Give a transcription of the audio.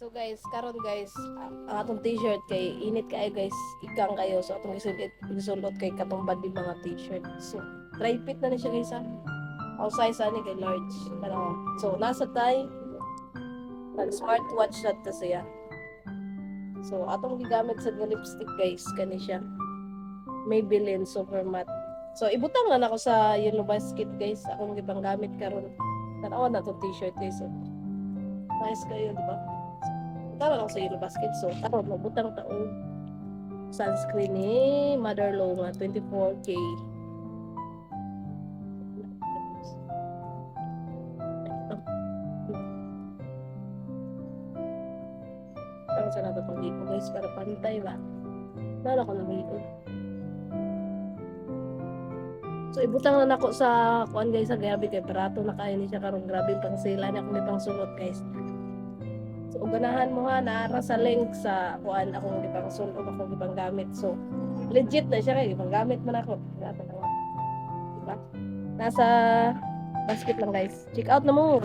So guys, karon guys, ang atong t-shirt kay init kayo guys, ikang kayo. So atong isulot kay katumbad di mga t-shirt. So dry fit na ni siya guys ha. Ang size ani kay large. Ano? So nasa tay nag smartwatch na ta siya. So atong gigamit sa lipstick guys kani siya. Maybelline Super Matte. So ibutang na nako sa yellow basket guys. Akong gibang gamit karon. Tanaw na to t-shirt guys. So, nice kayo, di ba? Tara lang sa yellow basket. So, tara, magbutang taong sunscreen ni Mother Low nga 24K. Tara sa nato pang lipo guys para pantay ba? Lalo ko nag-lipo. So, ibutang na nako sa kuan guys sa gabi kay parato na kayo ni siya karong grabe pang sila na kung may pang sulot guys. So, ganahan mo ha, naara sa link sa kuan akong gipang sulot, akong gipang gamit. So, legit na siya kay gipang gamit man ako. Diba? Nasa basket lang guys. Check out na mo.